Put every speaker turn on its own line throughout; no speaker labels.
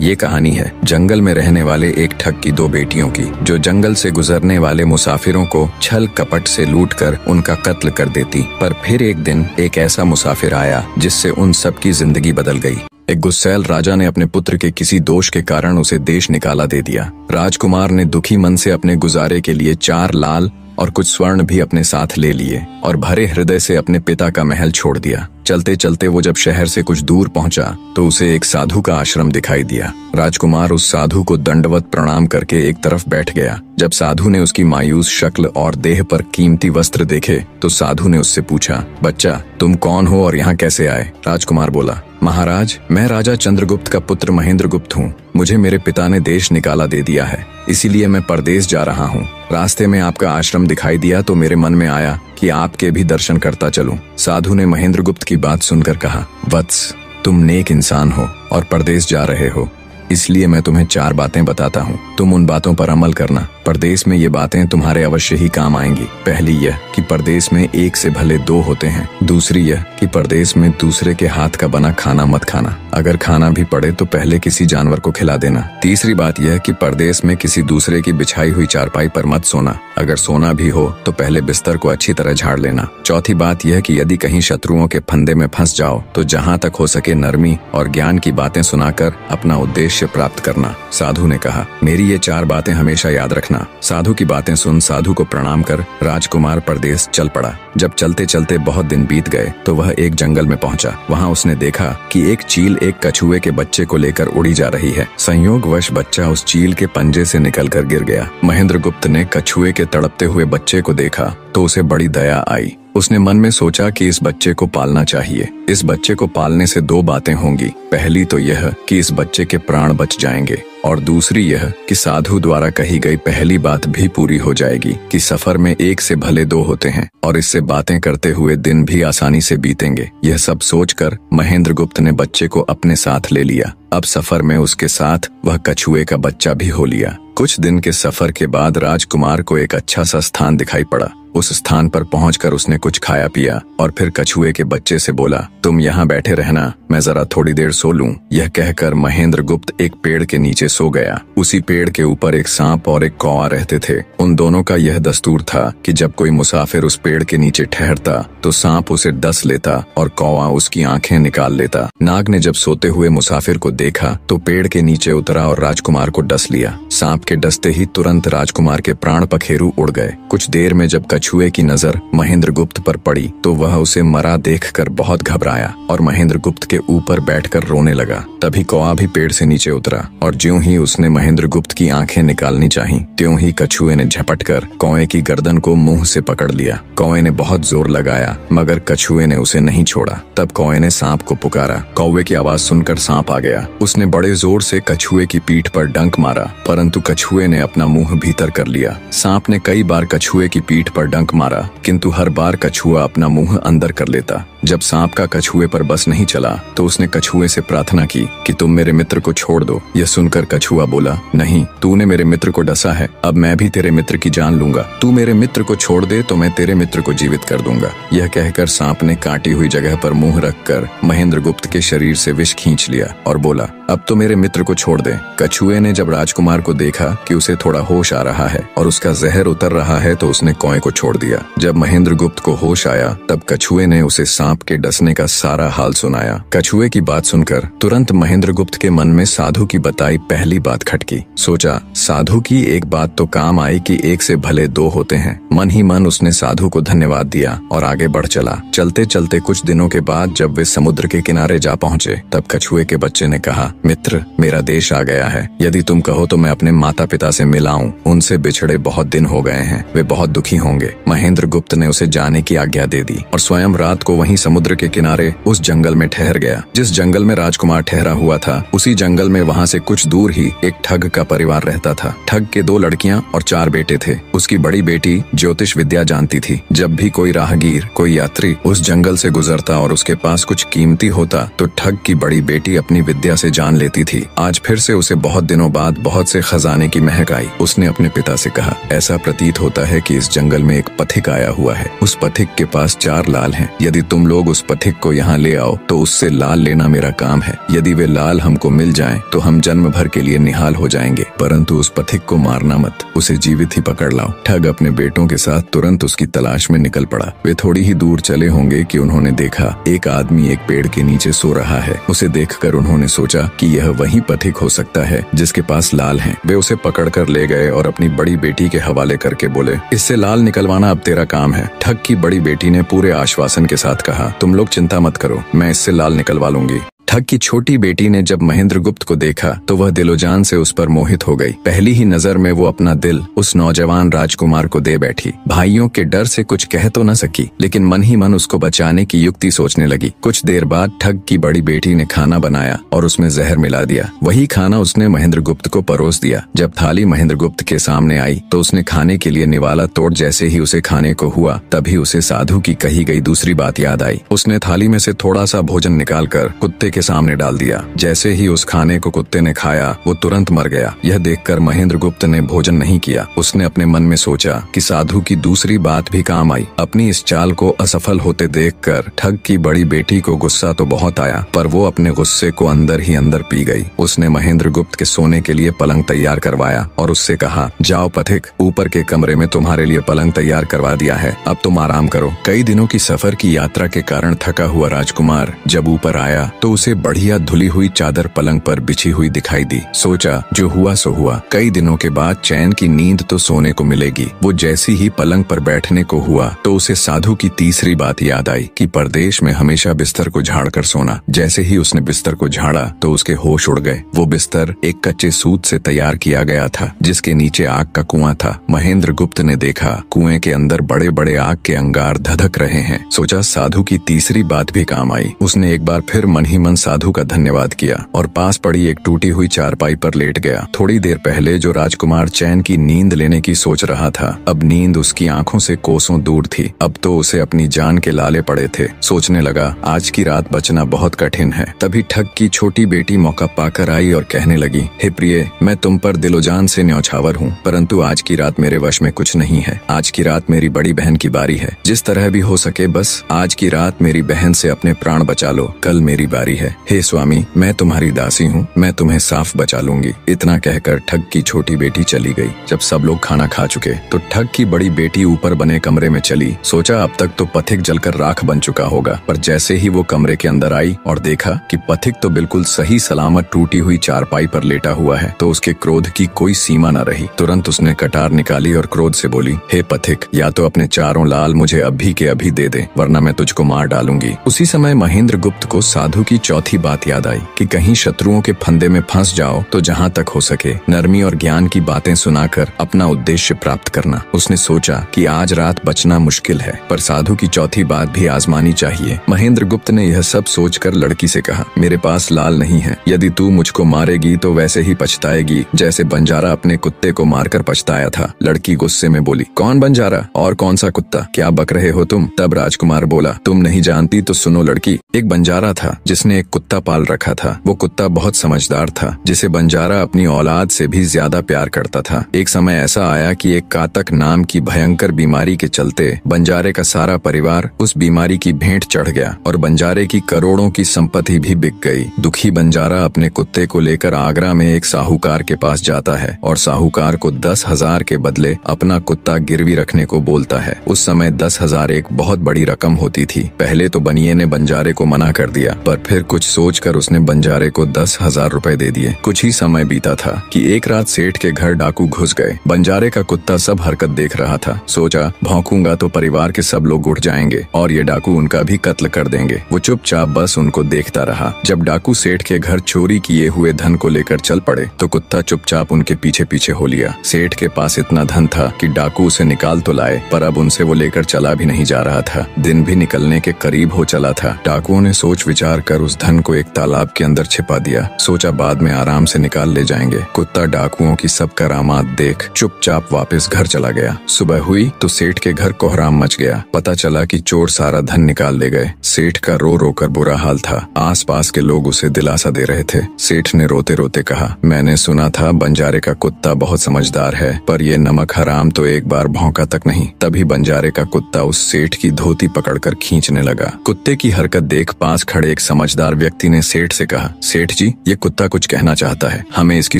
ये कहानी है जंगल में रहने वाले एक ठग की दो बेटियों की, जो जंगल से गुजरने वाले मुसाफिरों को छल कपट से लूटकर उनका कत्ल कर देती। पर फिर एक दिन एक ऐसा मुसाफिर आया जिससे उन सब की जिंदगी बदल गई। एक गुस्सैल राजा ने अपने पुत्र के किसी दोष के कारण उसे देश निकाला दे दिया। राजकुमार ने दुखी मन से अपने गुजारे के लिए 4 लाल और कुछ स्वर्ण भी अपने साथ ले लिए और भरे हृदय से अपने पिता का महल छोड़ दिया। चलते चलते वो जब शहर से कुछ दूर पहुंचा तो उसे एक साधु का आश्रम दिखाई दिया। राजकुमार उस साधु को दंडवत प्रणाम करके एक तरफ बैठ गया। जब साधु ने उसकी मायूस शक्ल और देह पर कीमती वस्त्र देखे तो साधु ने उससे पूछा, बच्चा तुम कौन हो और यहाँ कैसे आए? राजकुमार बोला, महाराज मैं राजा चंद्रगुप्त का पुत्र महेंद्रगुप्त हूँ। मुझे मेरे पिता ने देश निकाला दे दिया है, इसीलिए मैं परदेश जा रहा हूँ। रास्ते में आपका आश्रम दिखाई दिया तो मेरे मन में आया कि आपके भी दर्शन करता चलूं। साधु ने महेंद्रगुप्त की बात सुनकर कहा, वत्स तुम नेक इंसान हो और परदेश जा रहे हो, इसलिए मैं तुम्हें 4 बातें बताता हूँ। तुम उन बातों पर अमल करना। परदेश में ये बातें तुम्हारे अवश्य ही काम आएंगी। पहली यह कि परदेश में एक से भले 2 होते हैं। दूसरी यह कि परदेश में दूसरे के हाथ का बना खाना मत खाना। अगर खाना भी पड़े तो पहले किसी जानवर को खिला देना। तीसरी बात यह कि परदेश में किसी दूसरे की बिछाई हुई चारपाई पर मत सोना। अगर सोना भी हो तो पहले बिस्तर को अच्छी तरह झाड़ लेना। चौथी बात यह कि यदि कहीं शत्रुओं के फंदे में फंस जाओ तो जहाँ तक हो सके नरमी और ज्ञान की बातें सुनाकर अपना उद्देश्य प्राप्त करना। साधु ने कहा, मेरी ये 4 बातें हमेशा याद रखना। साधु की बातें सुन साधु को प्रणाम कर राजकुमार परदेश चल पड़ा। जब चलते चलते बहुत दिन बीत गए तो वह एक जंगल में पहुंचा। वहां उसने देखा कि एक चील एक कछुए के बच्चे को लेकर उड़ी जा रही है। संयोगवश बच्चा उस चील के पंजे से निकलकर गिर गया। महेंद्रगुप्त ने कछुए के तड़पते हुए बच्चे को देखा तो उसे बड़ी दया आई। उसने मन में सोचा कि इस बच्चे को पालना चाहिए। इस बच्चे को पालने से 2 बातें होंगी। पहली तो यह कि इस बच्चे के प्राण बच जाएंगे और दूसरी यह कि साधु द्वारा कही गई पहली बात भी पूरी हो जाएगी कि सफर में एक से भले 2 होते हैं और इससे बातें करते हुए दिन भी आसानी से बीतेंगे। यह सब सोचकर महेंद्रगुप्त ने बच्चे को अपने साथ ले लिया। अब सफर में उसके साथ वह कछुए का बच्चा भी हो लिया। कुछ दिन के सफर के बाद राजकुमार को एक अच्छा सा स्थान दिखाई पड़ा। उस स्थान पर पहुंचकर उसने कुछ खाया पिया और फिर कछुए के बच्चे से बोला, तुम यहाँ बैठे रहना, मैं जरा थोड़ी देर सो लूं। यह कहकर महेंद्रगुप्त एक पेड़ के नीचे सो गया। उसी पेड़ के ऊपर एक सांप और एक कौवा रहते थे। उन दोनों का यह दस्तूर था कि जब कोई मुसाफिर उस पेड़ के नीचे ठहरता तो सांप उसे डस लेता और कौवा उसकी आंखें निकाल लेता। नाग ने जब सोते हुए मुसाफिर को देखा तो पेड़ के नीचे उतरा और राजकुमार को डस लिया। सांप के डसते ही तुरंत राजकुमार के प्राण पखेरु उड़ गए। कुछ देर में जब कछुए की नजर महेंद्रगुप्त पर पड़ी तो वह उसे मरा देखकर बहुत घबराया और महेंद्रगुप्त के ऊपर बैठकर रोने लगा। तभी कौवा भी पेड़ से नीचे उतरा और ज्यों ही उसने महेंद्रगुप्त की आंखें निकालनी चाही त्यों ही कछुए ने झपटकर कौवे की गर्दन को मुंह से पकड़ लिया। कौवे ने बहुत जोर लगाया मगर कछुए ने उसे नहीं छोड़ा। तब कौवे ने सांप को पुकारा। कौवे की आवाज सुनकर सांप आ गया। उसने बड़े जोर से कछुए की पीठ पर डंक मारा परंतु कछुए ने अपना मुंह भीतर कर लिया। सांप ने कई बार कछुए की पीठ पर डंक मारा किंतु हर बार कछुआ अपना मुंह अंदर कर लेता। जब सांप का कछुए पर बस नहीं चला तो उसने कछुए से प्रार्थना की कि तुम मेरे मित्र को छोड़ दो। यह सुनकर कछुआ बोला, नहीं, तूने मेरे मित्र को डसा है, अब मैं भी तेरे मित्र की जान लूंगा। तू मेरे मित्र को छोड़ दे तो मैं तेरे मित्र को जीवित कर दूंगा। यह कहकर सांप ने काटी हुई जगह पर मुंह रखकर महेंद्रगुप्त के शरीर से विष खींच लिया और बोला, अब तो मेरे मित्र को छोड़ दे। कछुए ने जब राजकुमार को देखा कि उसे थोड़ा होश आ रहा है और उसका जहर उतर रहा है तो उसने कौवे को छोड़ दिया। जब महेंद्रगुप्त को होश आया तब कछुए ने उसे सांप के डसने का सारा हाल सुनाया। कछुए की बात सुनकर तुरंत महेंद्रगुप्त के मन में साधु की बताई पहली बात खटकी। सोचा, साधु की एक बात तो काम आई कि एक से भले 2 होते हैं। मन ही मन उसने साधु को धन्यवाद दिया और आगे बढ़ चला। चलते चलते कुछ दिनों के बाद जब वे समुद्र के किनारे जा पहुंचे तब कछुए के बच्चे ने कहा, मित्र, मेरा देश आ गया है। यदि तुम कहो तो मैं अपने माता पिता से मिलाऊं। उनसे बिछड़े बहुत दिन हो गए हैं, वे बहुत दुखी होंगे। महेंद्रगुप्त ने उसे जाने की आज्ञा दे दी और स्वयं रात को वहीं समुद्र के किनारे उस जंगल में ठहर गया। जिस जंगल में राजकुमार ठहरा हुआ था उसी जंगल में वहां से कुछ दूर ही एक ठग का परिवार रहता था। ठग के 2 लड़कियां और 4 बेटे थे। उसकी बड़ी बेटी ज्योतिष विद्या जानती थी। जब भी कोई राहगीर, कोई यात्री उस जंगल से गुजरता और उसके पास कुछ कीमती होता तो ठग की बड़ी बेटी अपनी विद्या से जान लेती थी। आज फिर से उसे बहुत दिनों बाद बहुत से खजाने की महक आई। उसने अपने पिता से कहा, ऐसा प्रतीत होता है कि इस जंगल में एक पथिक आया हुआ है। उस पथिक के पास 4 लाल हैं। यदि तुम लोग उस पथिक को यहाँ ले आओ तो उससे लाल लेना मेरा काम है। यदि वे लाल हमको मिल जाएं तो हम जन्म भर के लिए निहाल हो जाएंगे, परंतु उस पथिक को मारना मत, उसे जीवित ही पकड़ लाओ। ठग अपने बेटों के साथ तुरंत उसकी तलाश में निकल पड़ा। वे थोड़ी ही दूर चले होंगे कि उन्होंने देखा एक आदमी एक पेड़ के नीचे सो रहा है। उसे देखकर उन्होंने सोचा कि यह वही पथिक हो सकता है जिसके पास लाल है। वे उसे पकड़कर ले गए और अपनी बड़ी बेटी के हवाले करके बोले, इससे लाल निकलवाना अब तेरा काम है। ठग की बड़ी बेटी ने पूरे आश्वासन के साथ कहा, तुम लोग चिंता मत करो, मैं इससे लाल निकलवा लूंगी। ठग की छोटी बेटी ने जब महेंद्रगुप्त को देखा तो वह दिलोजान से उस पर मोहित हो गई। पहली ही नजर में वो अपना दिल उस नौजवान राजकुमार को दे बैठी। भाइयों के डर से कुछ कह तो न सकी, लेकिन मन ही मन उसको बचाने की युक्ति सोचने लगी। कुछ देर बाद ठग की बड़ी बेटी ने खाना बनाया और उसमें जहर मिला दिया। वही खाना उसने महेंद्रगुप्त को परोस दिया। जब थाली महेंद्रगुप्त के सामने आई तो उसने खाने के लिए निवाला तोड़ जैसे ही उसे खाने को हुआ, तभी उसे साधु की कही गई दूसरी बात याद आई। उसने थाली में से थोड़ा सा भोजन निकालकर कुत्ते के सामने डाल दिया। जैसे ही उस खाने को कुत्ते ने खाया वो तुरंत मर गया। यह देखकर महेंद्रगुप्त ने भोजन नहीं किया। उसने अपने मन में सोचा कि साधु की दूसरी बात भी काम आई। अपनी इस चाल को असफल होते देखकर ठग की बड़ी बेटी को गुस्सा तो बहुत आया, पर वो अपने गुस्से को अंदर ही अंदर पी गई। उसने महेंद्रगुप्त के सोने के लिए पलंग तैयार करवाया और उससे कहा, जाओ पथिक, ऊपर के कमरे में तुम्हारे लिए पलंग तैयार करवा दिया है, अब तुम आराम करो। कई दिनों की सफर की यात्रा के कारण थका हुआ राजकुमार जब ऊपर आया तो उसे बढ़िया धुली हुई चादर पलंग पर बिछी हुई दिखाई दी। सोचा जो हुआ सो हुआ, कई दिनों के बाद चैन की नींद तो सोने को मिलेगी। वो जैसी ही पलंग पर बैठने को हुआ तो उसे साधु की तीसरी बात याद आई कि परदेश में हमेशा बिस्तर को झाड़कर सोना। जैसे ही उसने बिस्तर को झाड़ा तो उसके होश उड़ गए। वो बिस्तर एक कच्चे सूत से तैयार किया गया था जिसके नीचे आग का कुआं था। महेंद्रगुप्त ने देखा कुएं के अंदर बड़े बड़े आग के अंगार धधक रहे हैं। सोचा साधु की तीसरी बात भी काम आई। उसने एक बार फिर मन ही मन साधु का धन्यवाद किया और पास पड़ी एक टूटी हुई चारपाई पर लेट गया। थोड़ी देर पहले जो राजकुमार चैन की नींद लेने की सोच रहा था, अब नींद उसकी आंखों से कोसों दूर थी। अब तो उसे अपनी जान के लाले पड़े थे। सोचने लगा आज की रात बचना बहुत कठिन है। तभी ठग की छोटी बेटी मौका पाकर आई और कहने लगी, हे प्रिय, मैं तुम पर दिलोजान से न्यौछावर हूँ, परंतु आज की रात मेरे वश में कुछ नहीं है। आज की रात मेरी बड़ी बहन की बारी है। जिस तरह भी हो सके बस आज की रात मेरी बहन से अपने प्राण बचा लो, कल मेरी बारी है। हे स्वामी, मैं तुम्हारी दासी हूँ, मैं तुम्हें साफ बचा लूंगी। इतना कहकर ठग की छोटी बेटी चली गई। जब सब लोग खाना खा चुके तो ठग की बड़ी बेटी ऊपर बने कमरे में चली। सोचा अब तक तो पथिक जलकर राख बन चुका होगा, पर जैसे ही वो कमरे के अंदर आई और देखा कि पथिक तो बिल्कुल सही सलामत टूटी हुई चारपाई पर लेटा हुआ है तो उसके क्रोध की कोई सीमा न रही। तुरंत उसने कटार निकाली और क्रोध से बोली, हे पथिक, या तो अपने चारों लाल मुझे अभी के अभी दे दे, वरना मैं तुझको मार डालूंगी। उसी समय महेंद्रगुप्त को साधु की चौथी बात याद आई कि कहीं शत्रुओं के फंदे में फंस जाओ तो जहाँ तक हो सके नरमी और ज्ञान की बातें सुनाकर अपना उद्देश्य प्राप्त करना। उसने सोचा कि आज रात बचना मुश्किल है, पर साधु की चौथी बात भी आजमानी चाहिए। महेंद्रगुप्त ने यह सब सोचकर लड़की से कहा, मेरे पास लाल नहीं है। यदि तू मुझको मारेगी तो वैसे ही पछताएगी जैसे बंजारा अपने कुत्ते को मारकर पछताया था। लड़की गुस्से में बोली, कौन बंजारा और कौन सा कुत्ता, क्या बक रहे हो तुम? तब राजकुमार बोला, तुम नहीं जानती तो सुनो लड़की, एक बंजारा था जिसने एक कुत्ता पाल रखा था। वो कुत्ता बहुत समझदार था जिसे बंजारा अपनी औलाद से भी ज्यादा प्यार करता था। एक समय ऐसा आया कि एक कातक नाम की भयंकर बीमारी के चलते बंजारे का सारा परिवार उस बीमारी की भेंट चढ़ गया और बंजारे की करोड़ों की संपत्ति भी बिक गई। दुखी बंजारा अपने कुत्ते को लेकर आगरा में एक साहूकार के पास जाता है और साहूकार को 10,000 के बदले अपना कुत्ता गिरवी रखने को बोलता है। उस समय 10,000 एक बहुत बड़ी रकम होती थी। पहले तो बनिए ने बंजारे को मना कर दिया, पर फिर कुछ सोचकर उसने बंजारे को 10,000 रुपए दे दिए। कुछ ही समय बीता था कि एक रात सेठ के घर डाकू घुस गए। बंजारे का कुत्ता सब हरकत देख रहा था। सोचा भौंकूंगा तो परिवार के सब लोग उठ जाएंगे और ये डाकू उनका भी कत्ल कर देंगे। वो चुपचाप बस उनको देखता रहा। जब डाकू सेठ के घर चोरी किए हुए धन को लेकर चल पड़े तो कुत्ता चुपचाप उनके पीछे पीछे हो लिया। सेठ के पास इतना धन था कि डाकू उसे निकाल तो लाए, पर अब उनसे वो लेकर चला भी नहीं जा रहा था। दिन भी निकलने के करीब हो चला था। डाकुओं ने सोच विचार कर उस धन को एक तालाब के अंदर छिपा दिया। सोचा बाद में आराम से निकाल ले जाएंगे। कुत्ता डाकुओं की सब करामात देख चुपचाप वापस घर चला गया। सुबह हुई तो सेठ के घर कोहराम मच गया। पता चला कि चोर सारा धन निकाल ले गए। सेठ का रो रो कर बुरा हाल था। आसपास के लोग उसे दिलासा दे रहे थे। सेठ ने रोते रोते कहा, मैंने सुना था बंजारे का कुत्ता बहुत समझदार है, पर ये नमक हराम तो एक बार भौंका तक नहीं। तभी बंजारे का कुत्ता उस सेठ की धोती पकड़कर खींचने लगा। कुत्ते की हरकत देख पास खड़े एक समझदार व्यक्ति ने सेठ से कहा, सेठ जी, ये कुत्ता कुछ कहना चाहता है, हमें इसकी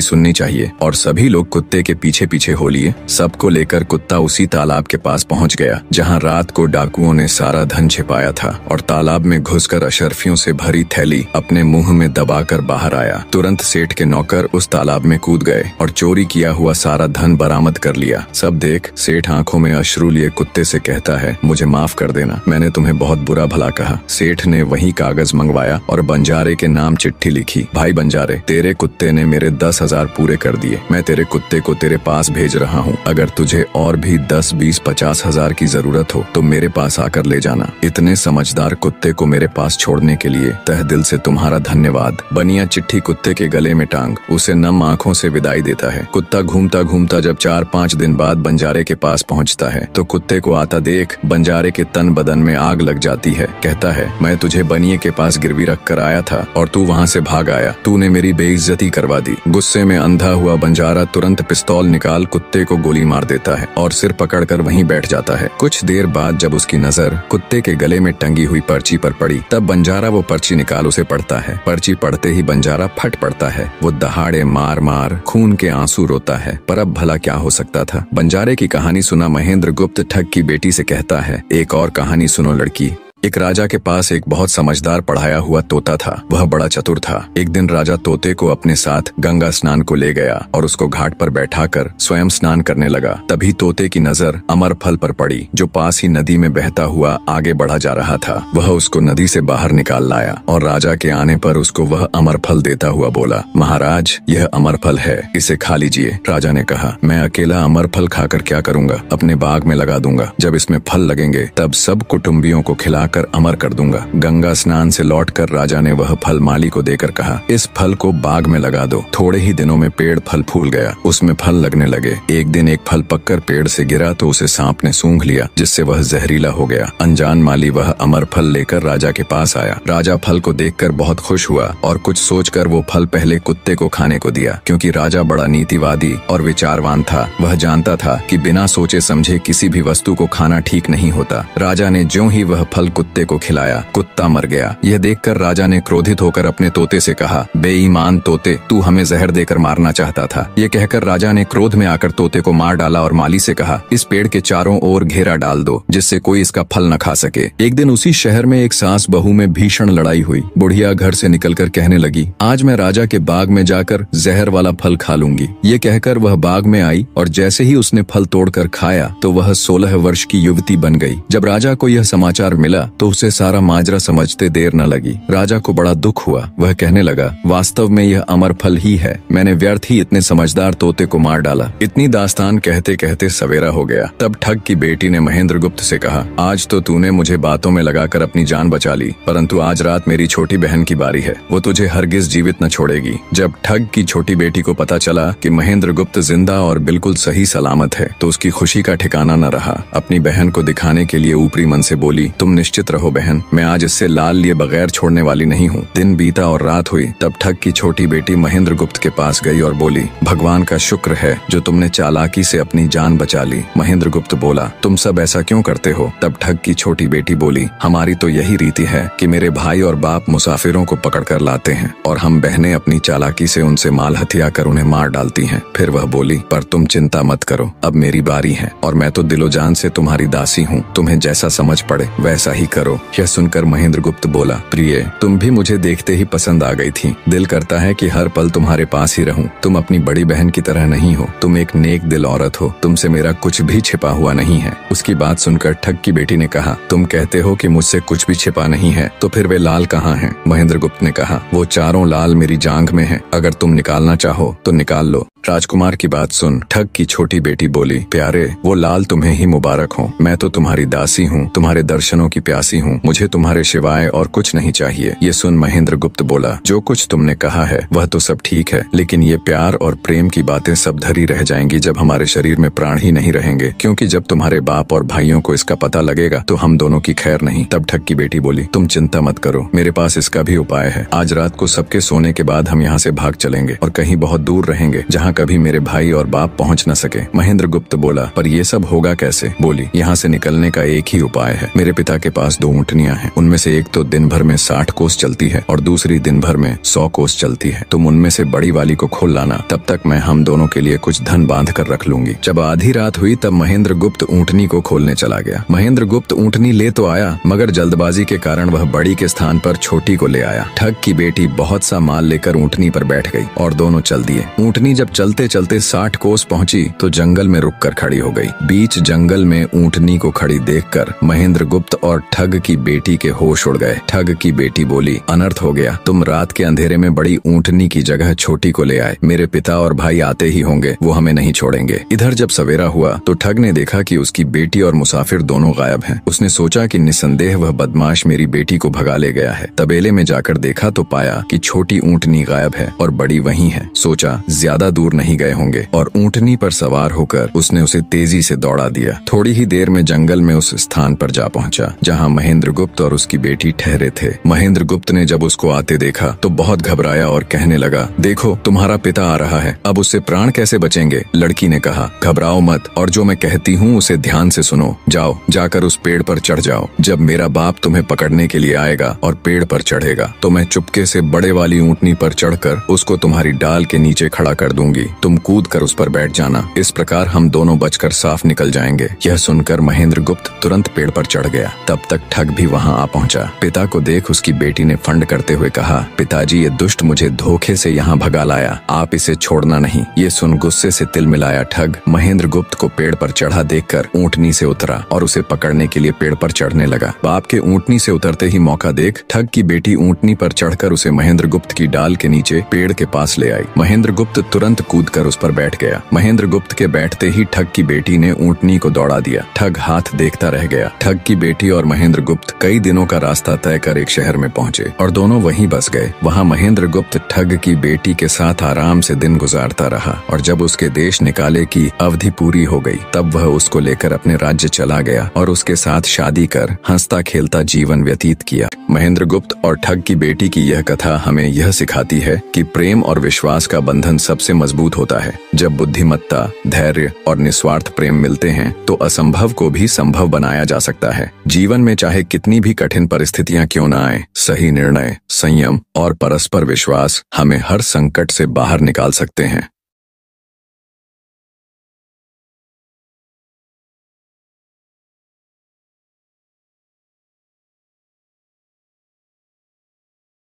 सुननी चाहिए। और सभी लोग कुत्ते के पीछे पीछे हो लिए। सबको लेकर कुत्ता उसी तालाब के पास पहुंच गया जहां रात को डाकुओं ने सारा धन छिपाया था, और तालाब में घुसकर अशर्फियों से भरी थैली अपने मुंह में दबाकर बाहर आया। तुरंत सेठ के नौकर उस तालाब में कूद गए और चोरी किया हुआ सारा धन बरामद कर लिया। सब देख सेठ आंखों में अश्रु लिए कुत्ते से कहता है, मुझे माफ कर देना, मैंने तुम्हें बहुत बुरा भला कहा। सेठ ने वही कागज मंगवाया और बंजारे के नाम चिट्ठी लिखी, भाई बंजारे, तेरे कुत्ते ने मेरे 10,000 पूरे कर दिए। मैं तेरे कुत्ते को तेरे पास भेज रहा हूँ। अगर तुझे और भी 10, 20, 50 हजार की जरूरत हो तो मेरे पास आकर ले जाना। इतने समझदार कुत्ते को मेरे पास छोड़ने के लिए तहे दिल से तुम्हारा धन्यवाद। बनिया चिट्ठी कुत्ते के गले में टांग उसे नम आंखों से विदाई देता है। कुत्ता घूमता घूमता जब 4-5 दिन बाद बंजारे के पास पहुंचता है तो कुत्ते को आता देख बंजारे के तन बदन में आग लग जाती है। कहता है, मैं तुझे बनिए के पास गिरवी रख कर आया था और तू वहाँ से भाग आया। तूने मेरी बेइज्जती करवा दी। गुस्से में अंधा हुआ बंजारा तुरंत पिस्तौल निकाल कुत्ते को गोली मार देता है और सिर पकड़कर वहीं बैठ जाता है। कुछ देर बाद जब उसकी नजर कुत्ते के गले में टंगी हुई पर्ची पर पड़ी तब बंजारा वो पर्ची निकाल उसे पढ़ता है। पर्ची पढ़ते ही बंजारा फट पड़ता है। वो दहाड़े मार मार खून के आंसू रोता है। पर अब भला क्या हो सकता था। बंजारे की कहानी सुना महेंद्र गुप्त ठग की बेटी से कहता है, एक और कहानी सुनो लड़की। एक राजा के पास एक बहुत समझदार पढ़ाया हुआ तोता था। वह बड़ा चतुर था। एक दिन राजा तोते को अपने साथ गंगा स्नान को ले गया और उसको घाट पर बैठाकर स्वयं स्नान करने लगा। तभी तोते की नजर अमर फल पर पड़ी जो पास ही नदी में बहता हुआ आगे बढ़ा जा रहा था। वह उसको नदी से बाहर निकाल लाया और राजा के आने पर उसको वह अमर फल देता हुआ बोला, महाराज, यह अमर फल है, इसे खा लीजिए। राजा ने कहा, मैं अकेला अमर फल खाकर क्या करूंगा, अपने बाग में लगा दूंगा। जब इसमें फल लगेंगे तब सब कुटुंबियों को खिला कर अमर कर दूंगा। गंगा स्नान से लौटकर राजा ने वह फल माली को देकर कहा, इस फल को बाग में लगा दो। थोड़े ही दिनों में पेड़ फल फूल गया, उसमें फल लगने लगे। एक दिन एक फल पककर पेड़ से गिरा तो उसे सांप ने सूंघ लिया, जिससे वह जहरीला हो गया। अनजान माली वह अमर फल लेकर राजा के पास आया। राजा फल को देखकर बहुत खुश हुआ और कुछ सोचकर वो फल पहले कुत्ते को खाने को दिया। क्योंकि राजा बड़ा नीतिवादी और विचारवान था, वह जानता था कि बिना सोचे समझे किसी भी वस्तु को खाना ठीक नहीं होता। राजा ने ज्यों ही वह फल कुत्ते को खिलाया, कुत्ता मर गया। यह देखकर राजा ने क्रोधित होकर अपने तोते से कहा, बेईमान तोते, तू हमें जहर देकर मारना चाहता था। ये कहकर राजा ने क्रोध में आकर तोते को मार डाला और माली से कहा, इस पेड़ के चारों ओर घेरा डाल दो जिससे कोई इसका फल न खा सके। एक दिन उसी शहर में एक सास बहू में भीषण लड़ाई हुई। बुढ़िया घर से निकलकर कहने लगी, आज मैं राजा के बाग में जाकर जहर वाला फल खा लूंगी। ये कहकर वह बाग में आई और जैसे ही उसने फल तोड़कर खाया तो वह 16 वर्ष की युवती बन गई। जब राजा को यह समाचार मिला तो उसे सारा माजरा समझते देर न लगी। राजा को बड़ा दुख हुआ। वह कहने लगा, वास्तव में यह अमर फल ही है, मैंने व्यर्थ ही इतने समझदार तोते को मार डाला। इतनी दास्तान कहते कहते सवेरा हो गया। तब ठग की बेटी ने महेंद्र गुप्त से कहा, आज तो तूने मुझे बातों में लगाकर अपनी जान बचा ली, परंतु आज रात मेरी छोटी बहन की बारी है, वो तुझे हरगिज जीवित न छोड़ेगी। जब ठग की छोटी बेटी को पता चला कि महेंद्र गुप्त जिंदा और बिल्कुल सही सलामत है तो उसकी खुशी का ठिकाना न रहा। अपनी बहन को दिखाने के लिए ऊपरी मन से बोली, तुम निश्चित रहो बहन, मैं आज इससे लाल लिए बगैर छोड़ने वाली नहीं हूँ। दिन बीता और रात हुई। तब ठग की छोटी बेटी महेंद्र गुप्त के पास गई और बोली, भगवान का शुक्र है जो तुमने चालाकी से अपनी जान बचा ली। महेंद्र गुप्त बोला, तुम सब ऐसा क्यों करते हो? तब ठग की छोटी बेटी बोली, हमारी तो यही रीति है कि मेरे भाई और बाप मुसाफिरों को पकड़ कर लाते हैं और हम बहनें अपनी चालाकी से उनसे माल हथिया कर उन्हें मार डालती हैं। फिर वह बोली, पर तुम चिंता मत करो, अब मेरी बारी है और मैं तो दिलो जान से तुम्हारी दासी हूँ, तुम्हें जैसा समझ पड़े वैसा ही करो। यह सुनकर महेंद्र गुप्त बोला, प्रिय, तुम भी मुझे देखते ही पसंद आ गई थी। दिल करता है कि हर पल तुम्हारे पास ही रहूं। तुम अपनी बड़ी बहन की तरह नहीं हो, तुम एक नेक दिल औरत हो, तुमसे मेरा कुछ भी छिपा हुआ नहीं है। उसकी बात सुनकर ठग की बेटी ने कहा, तुम कहते हो कि मुझसे कुछ भी छिपा नहीं है, तो फिर वे लाल कहाँ हैं? महेंद्र गुप्त ने कहा, वो चारों लाल मेरी जांघ में है, अगर तुम निकालना चाहो तो निकाल लो। राजकुमार की बात सुन ठग की छोटी बेटी बोली, प्यारे वो लाल तुम्हें ही मुबारक हो। मैं तो तुम्हारी दासी हूँ, तुम्हारे दर्शनों की प्यासी हूँ, मुझे तुम्हारे सिवाय और कुछ नहीं चाहिए। ये सुन महेंद्र गुप्त बोला, जो कुछ तुमने कहा है वह तो सब ठीक है, लेकिन ये प्यार और प्रेम की बातें सब धरी रह जाएंगी जब हमारे शरीर में प्राण ही नहीं रहेंगे, क्योंकि जब तुम्हारे बाप और भाइयों को इसका पता लगेगा तो हम दोनों की खैर नहीं। तब ठग की बेटी बोली, तुम चिंता मत करो, मेरे पास इसका भी उपाय है। आज रात को सबके सोने के बाद हम यहाँ से भाग चलेंगे और कहीं बहुत दूर रहेंगे जहाँ कभी मेरे भाई और बाप पहुँच न सके। महेंद्र गुप्त बोला, पर ये सब होगा कैसे? बोली, यहाँ से निकलने का एक ही उपाय है। मेरे पिता के पास 2 ऊँटनियाँ हैं, उनमें से एक तो दिन भर में 60 कोस चलती है और दूसरी दिन भर में 100 कोस चलती है। तुम उनमें से बड़ी वाली को खोल लाना, तब तक मैं हम दोनों के लिए कुछ धन बांध कर रख लूंगी। जब आधी रात हुई तब महेंद्र गुप्त ऊँटनी को खोलने चला गया। महेंद्र गुप्त ऊँटनी ले तो आया, मगर जल्दबाजी के कारण वह बड़ी के स्थान पर छोटी को ले आया। ठग की बेटी बहुत सा माल लेकर ऊँटनी पर बैठ गई और दोनों चल दिए। ऊँटनी जब चलते चलते 60 कोस पहुंची तो जंगल में रुककर खड़ी हो गई। बीच जंगल में ऊँटनी को खड़ी देखकर महेंद्र गुप्त और ठग की बेटी के होश उड़ गए। ठग की बेटी बोली, अनर्थ हो गया, तुम रात के अंधेरे में बड़ी ऊँटनी की जगह छोटी को ले आए। मेरे पिता और भाई आते ही होंगे, वो हमें नहीं छोड़ेंगे। इधर जब सवेरा हुआ तो ठग ने देखा कि उसकी बेटी और मुसाफिर दोनों गायब हैं। उसने सोचा कि निसंदेह वह बदमाश मेरी बेटी को भगा ले गया है। तबेले में जाकर देखा तो पाया कि छोटी ऊँटनी गायब है और बड़ी वहीं है। सोचा ज्यादा दूर नहीं गए होंगे और ऊँटनी पर सवार होकर उसने उसे तेजी से दौड़ा दिया। थोड़ी ही देर में जंगल में उस स्थान पर जा पहुंचा जहां महेंद्र गुप्त और उसकी बेटी ठहरे थे। महेंद्र गुप्त ने जब उसको आते देखा तो बहुत घबराया और कहने लगा, देखो तुम्हारा पिता आ रहा है, अब उससे प्राण कैसे बचेंगे? लड़की ने कहा, घबराओ मत और जो मैं कहती हूँ उसे ध्यान से सुनो। जाओ, जाकर उस पेड़ पर चढ़ जाओ। जब मेरा बाप तुम्हें पकड़ने के लिए आएगा और पेड़ पर चढ़ेगा तो मैं चुपके से बड़े वाली ऊँटनी पर चढ़कर उसको तुम्हारी डाल के नीचे खड़ा कर दूंगी। तुम कूद कर उस पर बैठ जाना, इस प्रकार हम दोनों बचकर साफ निकल जाएंगे। यह सुनकर महेंद्र गुप्त तुरंत पेड़ पर चढ़ गया। तब तक ठग भी वहां आ पहुंचा। पिता को देख उसकी बेटी ने फंड करते हुए कहा, पिताजी ये दुष्ट मुझे धोखे से यहाँ भगा लाया, आप इसे छोड़ना नहीं। ये सुन गुस्से से तिल मिलाया ठग महेंद्र गुप्त को पेड़ पर चढ़ा देखकर ऊँटनी से उतरा और उसे पकड़ने के लिए पेड़ पर चढ़ने लगा। बाप के ऊँटनी से उतरते ही मौका देख ठग की बेटी ऊँटनी पर चढ़कर उसे महेंद्र गुप्त की डाल के नीचे पेड़ के पास ले आई। महेंद्र गुप्त तुरंत कूदकर उस पर बैठ गया। महेंद्र गुप्त के बैठते ही ठग की बेटी ने ऊँटनी को दौड़ा दिया। ठग हाथ देखता रह गया। ठग की बेटी और महेंद्र गुप्त कई दिनों का रास्ता तय कर एक शहर में पहुंचे और दोनों वहीं बस गए। वहां महेंद्र गुप्त ठग की बेटी के साथ आराम से दिन गुजारता रहा और जब उसके देश निकाले की अवधि पूरी हो गई तब वह उसको लेकर अपने राज्य चला गया और उसके साथ शादी कर हंसता खेलता जीवन व्यतीत किया। महेंद्र गुप्त और ठग की बेटी की यह कथा हमें यह सिखाती है कि प्रेम और विश्वास का बंधन सबसे मजबूत होता है। जब बुद्धिमत्ता, धैर्य और निस्वार्थ प्रेम मिलते हैं तो असंभव को भी संभव बनाया जा सकता है। जीवन में चाहे कितनी भी कठिन परिस्थितियां क्यों न आए, सही निर्णय, संयम और परस्पर विश्वास हमें हर संकट से बाहर निकाल सकते हैं।